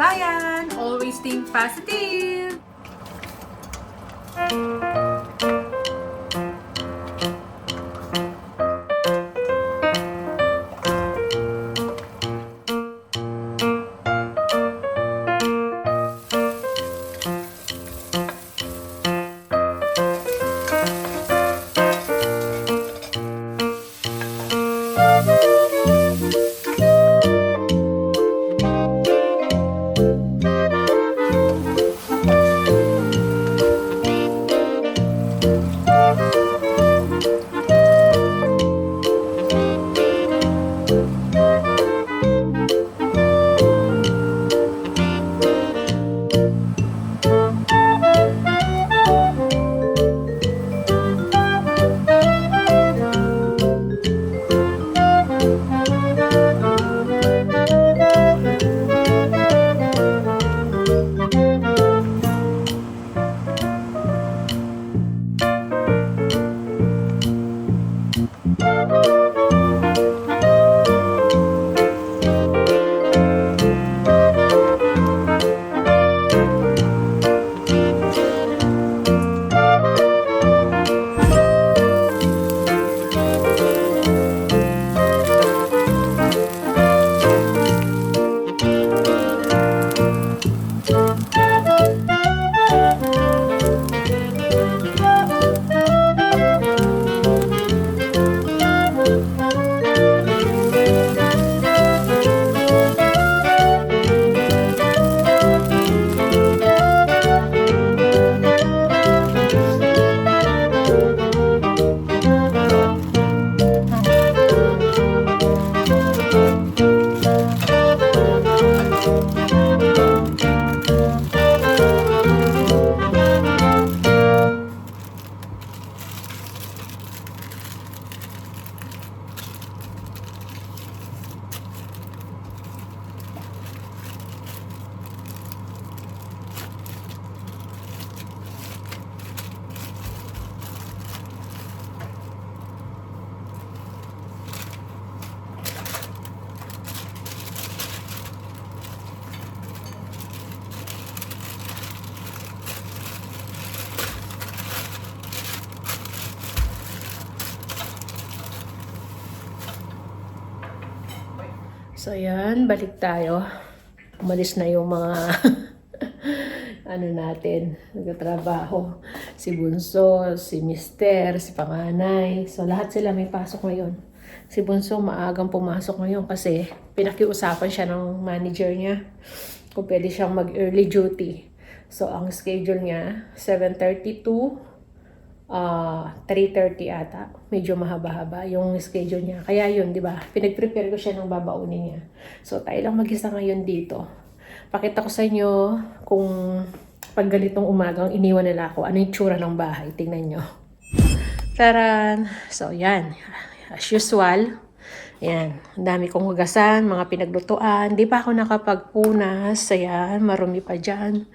kabayan! Always think positive! So, yan. Balik tayo. Umalis na yung mga ano natin, nagtatrabaho. Si Bunso, si Mister, si Panganay. So, lahat sila may pasok ngayon. Si Bunso maagang pumasok ngayon kasi pinakiusapan siya ng manager niya kung pwede siyang mag-early duty. So, ang schedule niya, 7:30 to 3:30 ata. Medyo mahaba-haba yung schedule niya. Kaya yun, di ba? Pinag-prepare ko siya ng babaunin niya. So, tayo lang mag-isa ngayon dito. Pakita ko sa inyo kung pag ganitong umagang iniwan nila ako, ano yung tsura ng bahay. Tingnan nyo. Taran! So, yan. As usual. Yan. Ang dami kong hugasan, mga pinaglutuan. Di pa ako nakapagpunas. Ayan, marumi pa dyan.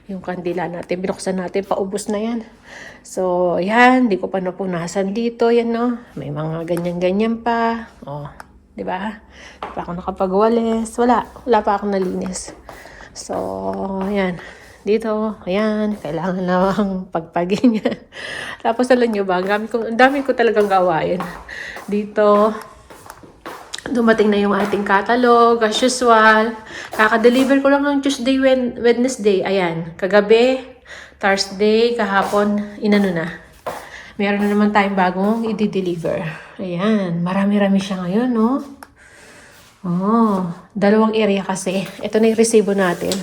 Yung kandila natin, binuksan natin, paubos na yan. So, yan, di ko pa napunasan dito, yan no. May mga ganyan-ganyan pa. Oh, di ba? Di pa ako nakapagwalis. Wala pa akong nalinis. So, yan. Dito, ayan, kailangan namang pagpagin niya. Tapos, alam nyo ba, ang dami ko talagang gawain. Dito, dumating na yung ating catalog, as usual. Kaka-deliver ko lang ng Tuesday, Wednesday. Ayan, kagabi, Thursday, kahapon, inano na. Meron na naman tayong bagong i-deliver. Ayan, marami-rami siya ngayon, no? Oh, dalawang area kasi. Ito na yung resibo natin.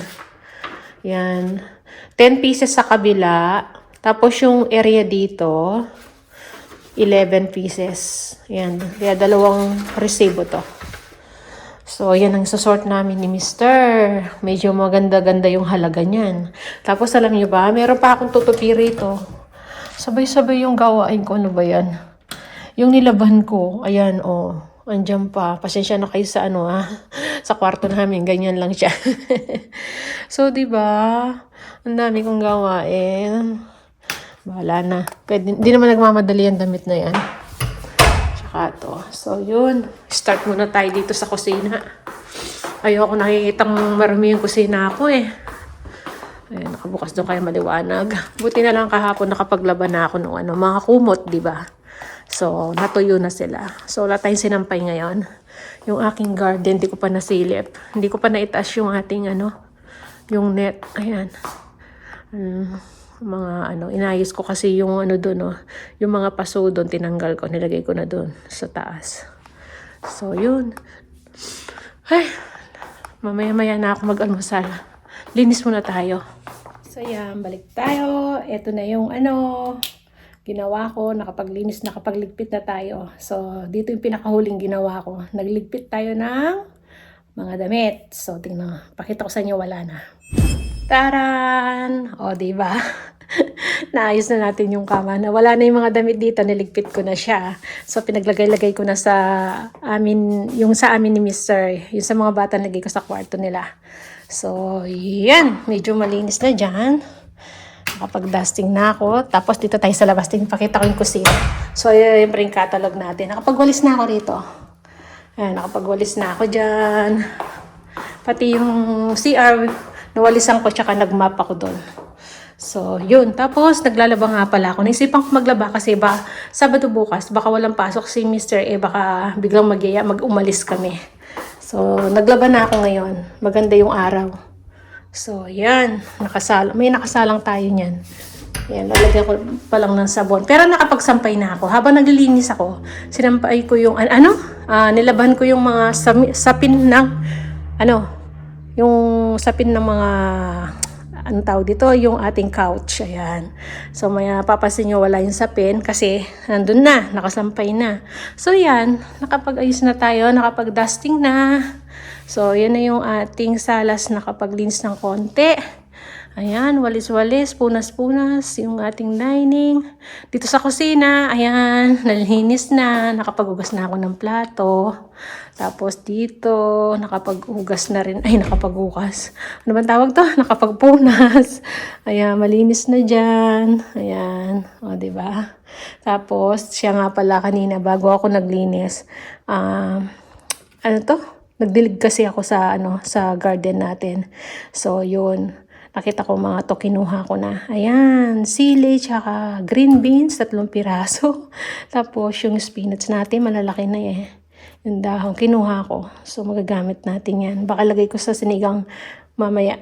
Ayan, 10 pieces sa kabila. Tapos yung area dito, 11 pieces. Ayan. Kaya dalawang resibo to. So, yan ang sasort namin ni Mr. Medyo maganda-ganda yung halaga niyan. Tapos, alam niyo ba, meron pa akong tutupi rito. Sabay-sabay yung gawain ko. Ano ba yan? Yung nilaban ko, ayan, oh. Andyan pa. Pasensya na kayo sa ano, ha. Sa kwarto namin, ganyan lang siya. So, di ba? Ang dami kong gawain. Bahala na. Pwede, di naman nagmamadali ang damit na yan. Tsaka to. So, yun. Start muna tayo dito sa kusina. Ayoko nakikitang marami yung kusina ako eh. Ayan, nakabukas doon kaya maliwanag. Buti na lang kahapon nakapaglaban na ako ng mga kumot, di ba? So, natuyo na sila. So, wala tayong sinampay ngayon. Yung aking garden, di ko pa nasilip. Hindi ko pa naitaas yung ating yung net. Ayan. Mga inayos ko kasi yung doon, yung mga paso doon, tinanggal ko, nilagay ko na doon sa taas. So, yun. Ay, mamaya-maya na ako mag-almusal. Linis muna tayo. So, yan. Balik tayo. Ito na yung ginawa ko. Nakapaglinis, nakapagligpit na tayo. So, dito yung pinakahuling ginawa ko. Nagligpit tayo ng mga damit. So, tingnan. Pakita ko sa inyo, wala na. Taran! O, diba? Naayos na natin yung kama. Wala na yung mga damit dito. Niligpit ko na siya. So, pinaglagay-lagay ko na sa amin, yung sa amin ni Mr. Yung sa mga bata, nilagay ko sa kwarto nila. So, yan. Medyo malinis na dyan. Nakapag-dusting na ako. Tapos, dito tayo sa labas. Pakita ko yung kusina. So, yung yung catalog natin. Nakapagwalis na ako rito. Ayan, nakapagwalis na ako dyan. Pati yung CR, nawalisan ko tsaka nag-map ako doon. So, yun. Tapos, naglalaba nga pala ako. Naisipan ko maglaba kasi Sabado bukas, baka walang pasok si Mr. Baka biglang mag-umalis kami. So, naglaba na ako ngayon. Maganda yung araw. So, yan. May nakasalang tayo niyan. Yan, lalagyan ko pa lang ng sabon. Pero nakapagsampay na ako. Habang naglilinis ako, sinampay ko yung, nilaban ko yung mga sapin ng, yung sapin ng mga, tawag dito, yung ating couch. Ayan. So, may papasin nyo wala yung sapin kasi nandun na, nakasampay na. So, yan. Nakapag-ayos na tayo, nakapag-dusting na. So, yan na yung ating salas, nakapaglinis ng konti. Ayan, walis-walis, punas-punas, yung ating dining. Dito sa kusina, ayan, nalinis na, nakapaghugas na ako ng plato. Tapos dito, nakapaghugas na rin, nakapaghugas. Ano bang tawag to? Nakapagpunas. Ayan, malinis na dyan. Ayan, o, diba? Tapos, siya nga pala kanina, bago ako naglinis, nagdilig kasi ako sa, sa garden natin. So, yun. Nakita ko mga to, kinuha ko na. Ayan, sili, tsaka green beans, 3 piraso. Tapos yung spinach natin, malalaki na eh. Yung dahon, kinuha ko. So magagamit natin yan. Baka lagay ko sa sinigang mamaya.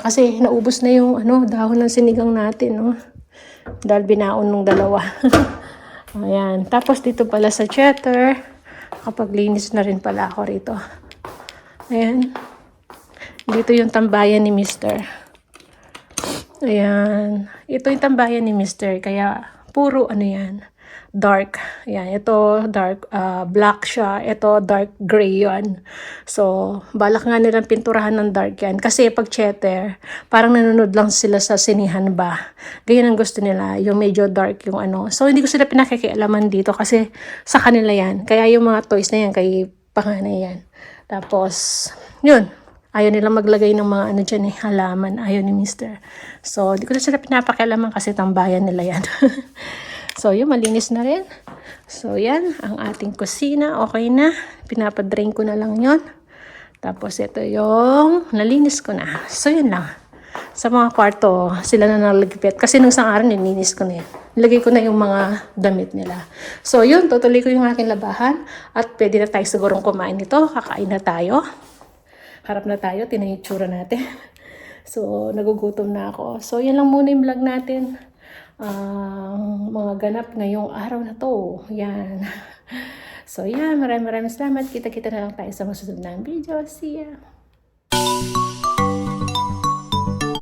Kasi naubos na yung dahon ng sinigang natin. No? Dahil binaon ng 2. Ayan, tapos dito pala sa cheddar. Kapaglinis na rin pala ako rito. Ayan. Dito yung tambayan ni Mr. Ayan. Ito yung tambayan ni Mr. Kaya, puro yan. Dark. Ayan. Ito, dark, black siya. Ito, dark gray yan. So, balak nga nilang pinturahan ng dark yan. Kasi pag cheddar, parang nanonood lang sila sa sinihan ba. Ganyan ang gusto nila. Yung medyo dark yung So, hindi ko sila pinakikialaman dito kasi sa kanila yan. Kaya yung mga toys na yan, kay panganay yan. Tapos, yun. Ayaw nila maglagay ng mga dyan halaman. Ayaw ni Mr. So, di ko na sila pinapakialaman kasi tambayan nila yan. So, yun, malinis na rin. So, yan, ang ating kusina. Okay na. Pinapadrain ko na lang yon. Tapos, ito yung nalinis ko na. So, yun lang. Sa mga kwarto, sila na nalagipit. Kasi nung isang araw, nilinis ko na yan. Nilagay ko na yung mga damit nila. So, yun, tutuloy ko yung aking labahan. At pwede na tayo sigurong kumain nito. Kakain na tayo. Harap na tayo, tingnan yung itsura natin. So, nagugutom na ako. So, yan lang muna yung vlog natin. Mga ganap ngayong araw na to. Yan. So, yan. Maraming salamat. Kita-kita na lang tayo sa masunod na video. See ya!